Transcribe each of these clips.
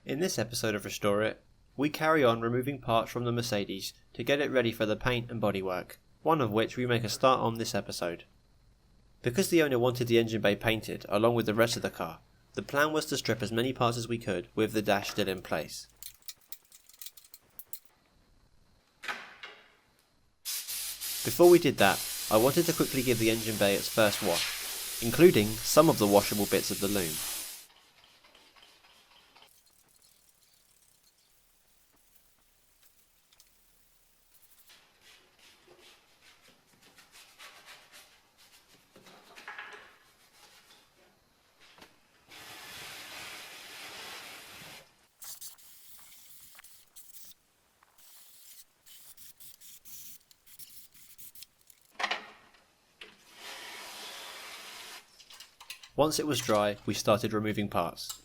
In this episode of Restore It, we carry on removing parts from the Mercedes to get it ready for the paint and bodywork, one of which we make a start on this episode. Because the owner wanted the engine bay painted along with the rest of the car, the plan was to strip as many parts as we could with the dash still in place. Before we did that, I wanted to quickly give the engine bay its first wash, including some of the washable bits of the loom. Once it was dry, we started removing parts.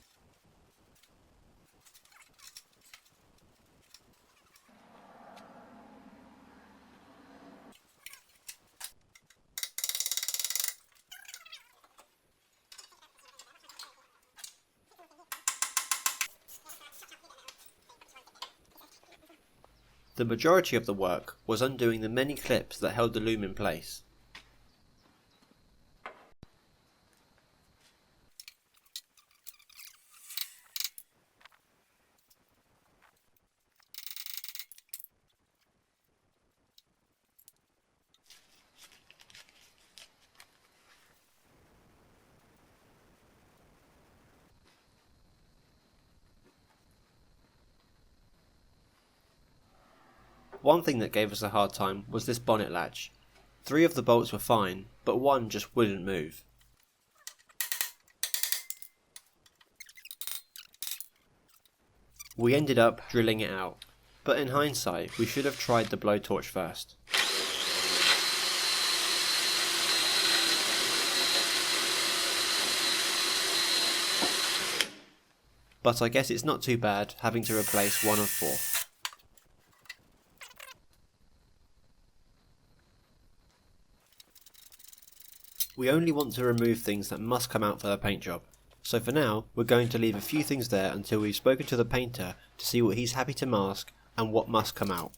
The majority of the work was undoing the many clips that held the loom in place. One thing that gave us a hard time was this bonnet latch. 3 of the bolts were fine, but one just wouldn't move. We ended up drilling it out, but in hindsight we should have tried the blowtorch first. But I guess it's not too bad having to replace one of 4. We only want to remove things that must come out for the paint job, so for now we're going to leave a few things there until we've spoken to the painter to see what he's happy to mask and what must come out.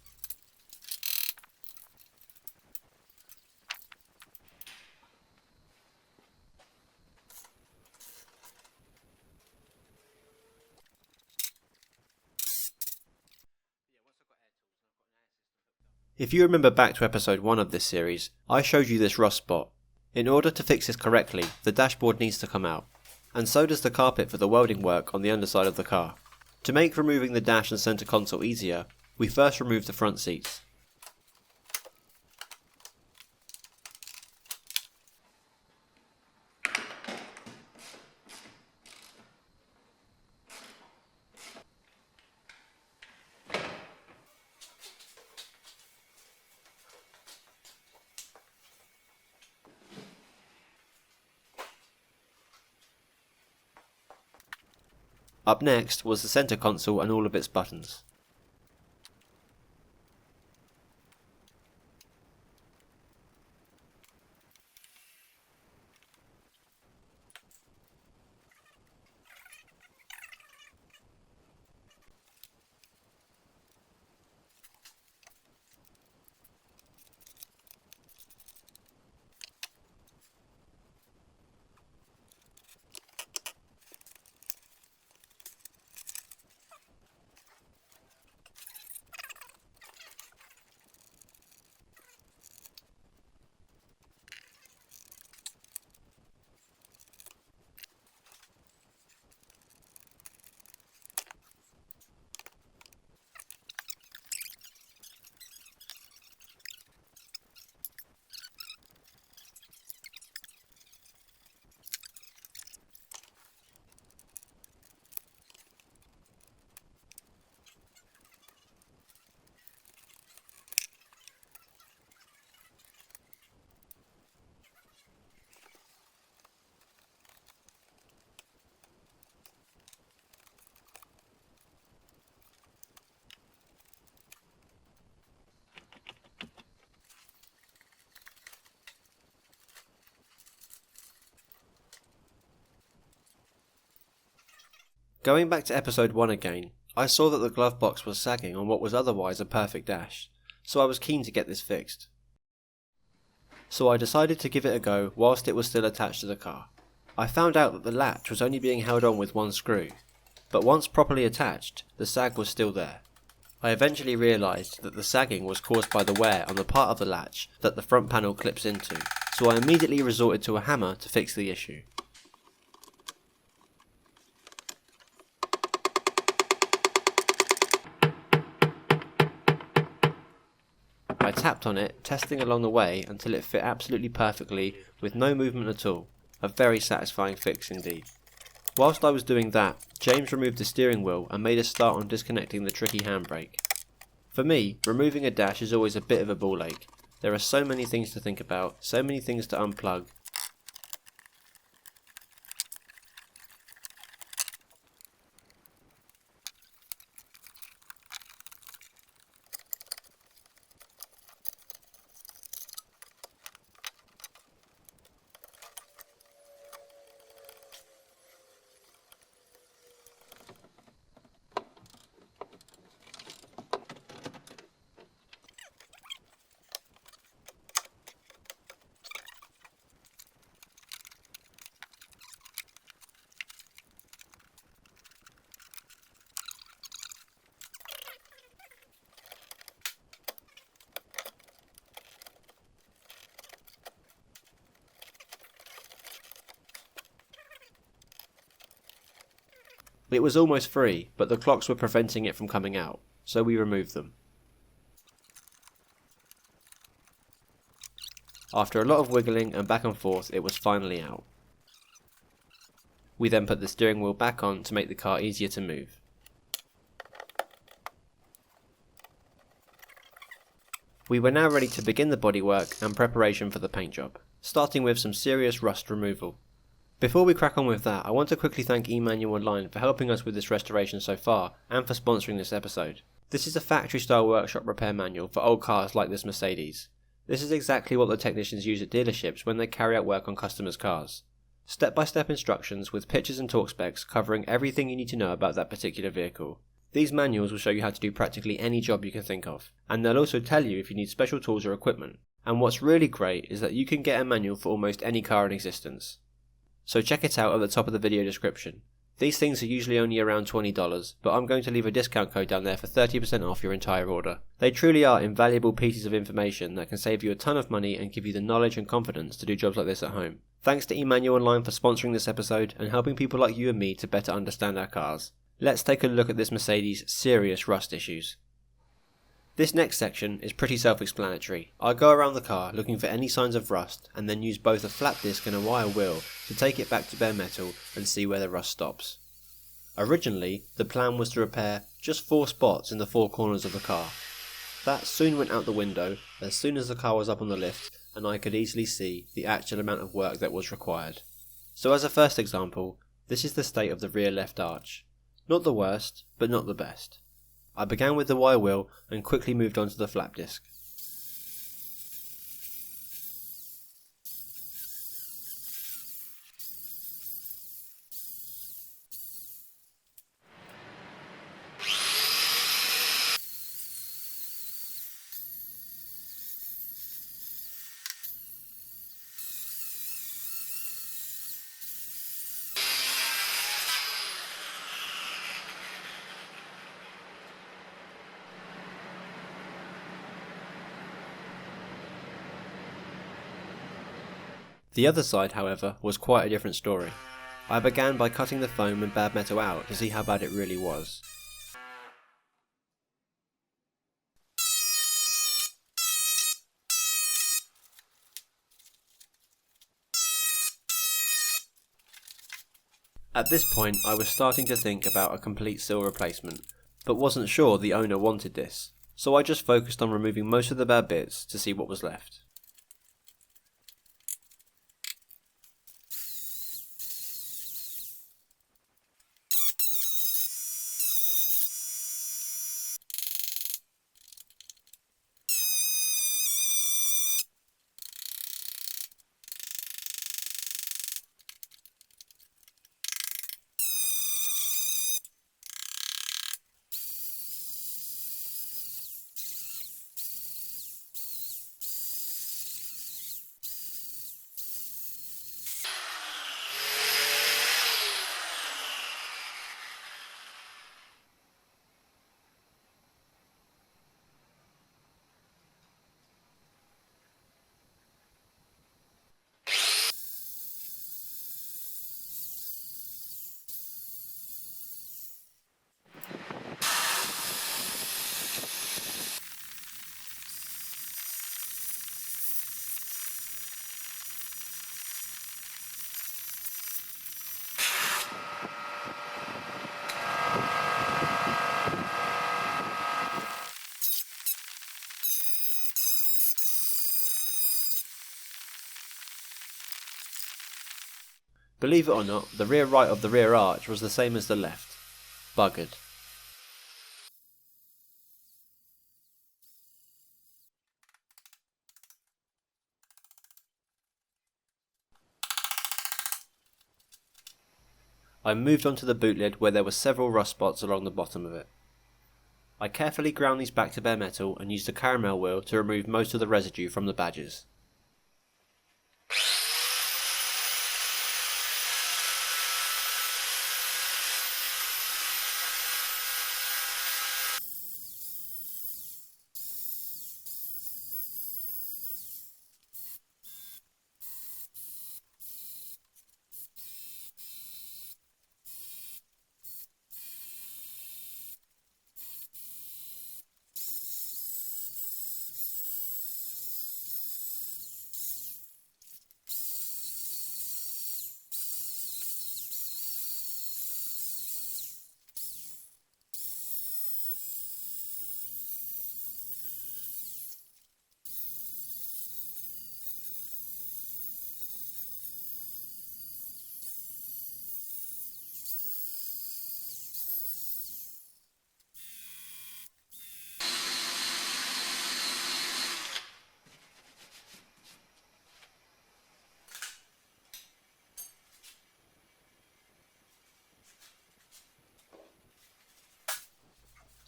If you remember back to episode 1 of this series, I showed you this rust spot. In order to fix this correctly, the dashboard needs to come out, and so does the carpet for the welding work on the underside of the car. To make removing the dash and centre console easier, we first remove the front seats. Up next was the centre console and all of its buttons. Going back to episode 1 again, I saw that the glove box was sagging on what was otherwise a perfect dash, so I was keen to get this fixed. So I decided to give it a go whilst it was still attached to the car. I found out that the latch was only being held on with one screw, but once properly attached, the sag was still there. I eventually realised that the sagging was caused by the wear on the part of the latch that the front panel clips into, so I immediately resorted to a hammer to fix the issue. I tapped on it, testing along the way until it fit absolutely perfectly with no movement at all. A very satisfying fix indeed. Whilst I was doing that, James removed the steering wheel and made a start on disconnecting the tricky handbrake. For me, removing a dash is always a bit of a ball ache. There are so many things to think about, so many things to unplug. It was almost free, but the clocks were preventing it from coming out, so we removed them. After a lot of wiggling and back and forth, it was finally out. We then put the steering wheel back on to make the car easier to move. We were now ready to begin the bodywork and preparation for the paint job, starting with some serious rust removal. Before we crack on with that, I want to quickly thank Emmanuel Online for helping us with this restoration so far and for sponsoring this episode. This is a factory style workshop repair manual for old cars like this Mercedes. This is exactly what the technicians use at dealerships when they carry out work on customers' cars. Step-by-step instructions with pictures and talk specs covering everything you need to know about that particular vehicle. These manuals will show you how to do practically any job you can think of, and they'll also tell you if you need special tools or equipment. And what's really great is that you can get a manual for almost any car in existence. So check it out at the top of the video description. These things are usually only around $20, but I'm going to leave a discount code down there for 30% off your entire order. They truly are invaluable pieces of information that can save you a ton of money and give you the knowledge and confidence to do jobs like this at home. Thanks to Emmanuel Online for sponsoring this episode and helping people like you and me to better understand our cars. Let's take a look at this Mercedes' serious rust issues. This next section is pretty self-explanatory. I go around the car looking for any signs of rust and then use both a flap disc and a wire wheel to take it back to bare metal and see where the rust stops. Originally, the plan was to repair just 4 spots in the 4 corners of the car. That soon went out the window as soon as the car was up on the lift and I could easily see the actual amount of work that was required. So as a first example, this is the state of the rear left arch. Not the worst, but not the best. I began with the wire wheel and quickly moved on to the flap disc. The other side, however, was quite a different story. I began by cutting the foam and bad metal out to see how bad it really was. At this point I was starting to think about a complete sill replacement, but wasn't sure the owner wanted this, so I just focused on removing most of the bad bits to see what was left. Believe it or not, the rear right of the rear arch was the same as the left. Buggered. I moved on to the boot lid where there were several rust spots along the bottom of it. I carefully ground these back to bare metal and used a caramel wheel to remove most of the residue from the badges.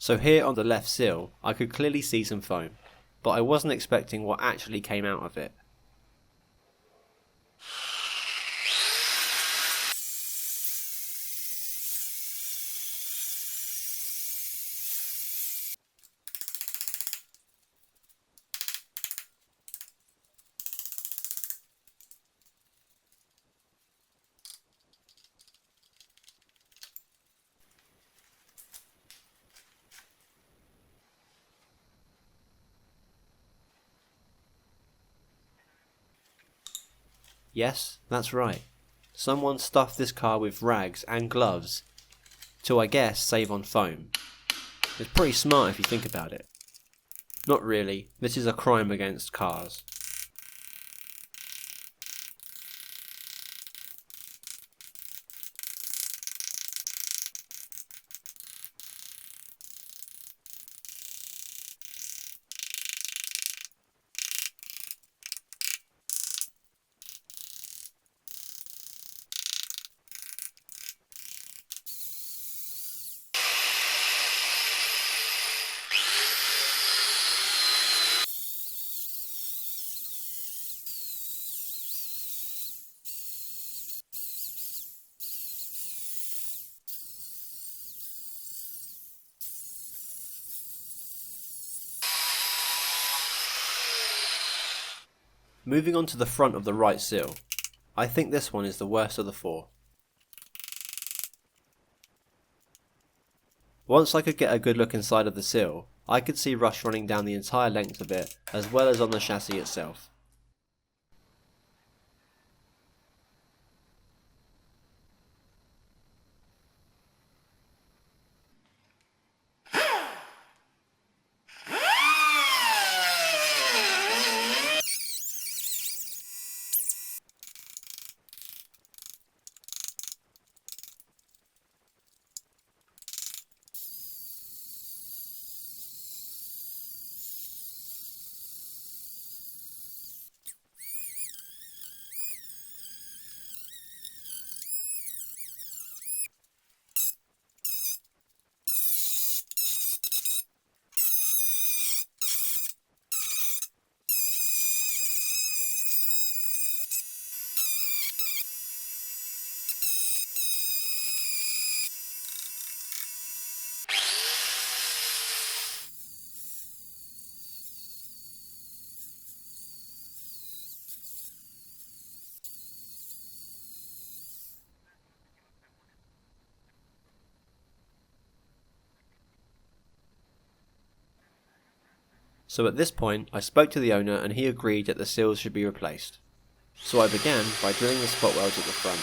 So here on the left sill, I could clearly see some foam, but I wasn't expecting what actually came out of it. Yes, that's right. Someone stuffed this car with rags and gloves to, I guess, save on foam. It's pretty smart if you think about it. Not really, this is a crime against cars. Moving on to the front of the right sill, I think this one is the worst of the four. Once I could get a good look inside of the sill, I could see rust running down the entire length of it, as well as on the chassis itself. So at this point, I spoke to the owner and he agreed that the sills should be replaced. So I began by drilling the spot welds at the front.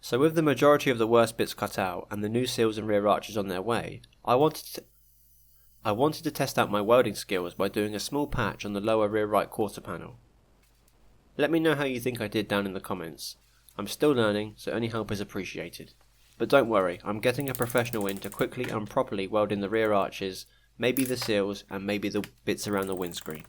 So with the majority of the worst bits cut out and the new seals and rear arches on their way, I wanted to test out my welding skills by doing a small patch on the lower rear right quarter panel. Let me know how you think I did down in the comments. I'm still learning, so any help is appreciated. But don't worry, I'm getting a professional in to quickly and properly weld in the rear arches, maybe the seals, and maybe the bits around the windscreen.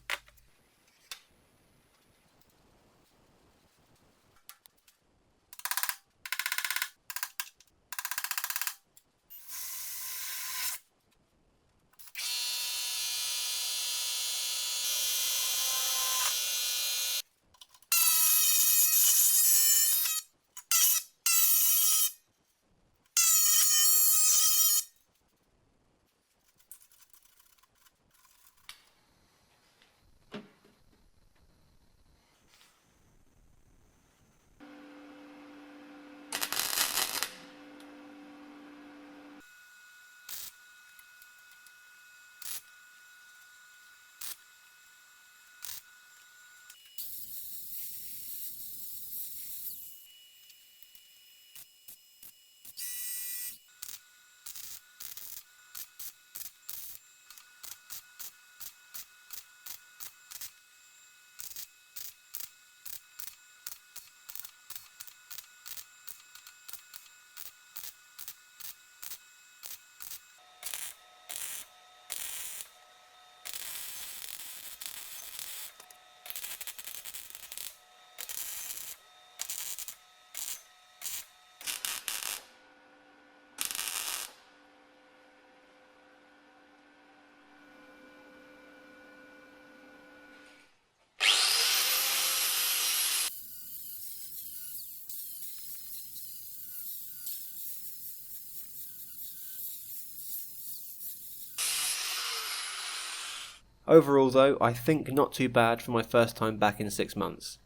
Overall though, I think not too bad for my first time back in 6 months.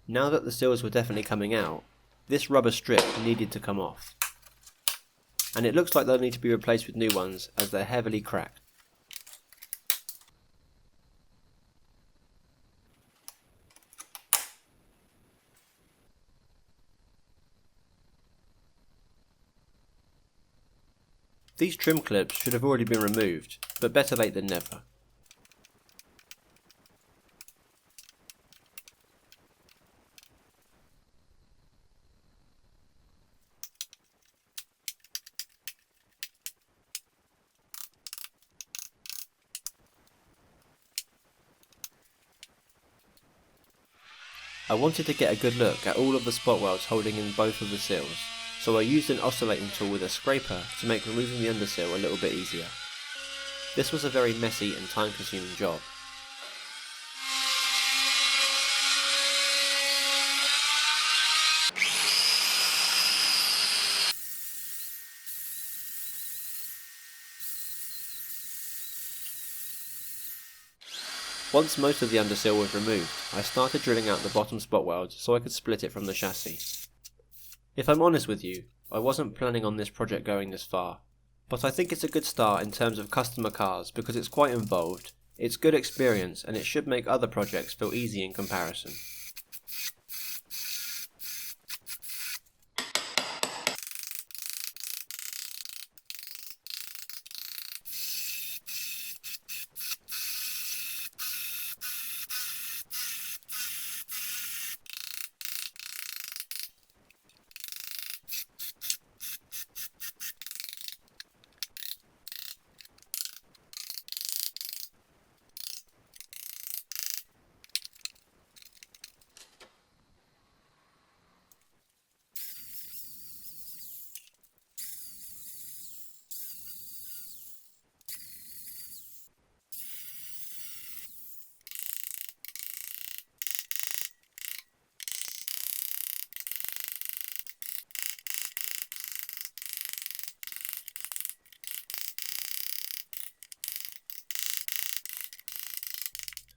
Now that the seals were definitely coming out, this rubber strip needed to come off. And it looks like they'll need to be replaced with new ones as they're heavily cracked. These trim clips should have already been removed, but better late than never. I wanted to get a good look at all of the spot welds holding in both of the seals, so I used an oscillating tool with a scraper to make removing the underseal a little bit easier. This was a very messy and time consuming job. Once most of the underseal was removed, I started drilling out the bottom spot welds so I could split it from the chassis. If I'm honest with you, I wasn't planning on this project going this far, but I think it's a good start in terms of customer cars because it's quite involved, it's good experience, and it should make other projects feel easy in comparison.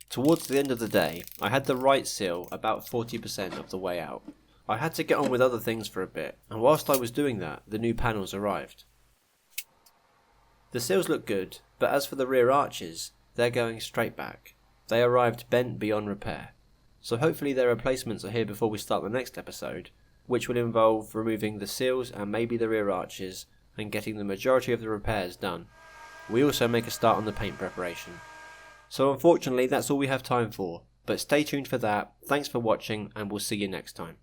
Towards the end of the day, I had the right seal about 40% of the way out. I had to get on with other things for a bit, and whilst I was doing that, the new panels arrived. The seals look good, but as for the rear arches, they're going straight back. They arrived bent beyond repair, so hopefully their replacements are here before we start the next episode, which will involve removing the sills and maybe the rear arches and getting the majority of the repairs done. We also make a start on the paint preparation. So unfortunately that's all we have time for, but stay tuned for that. Thanks for watching and we'll see you next time.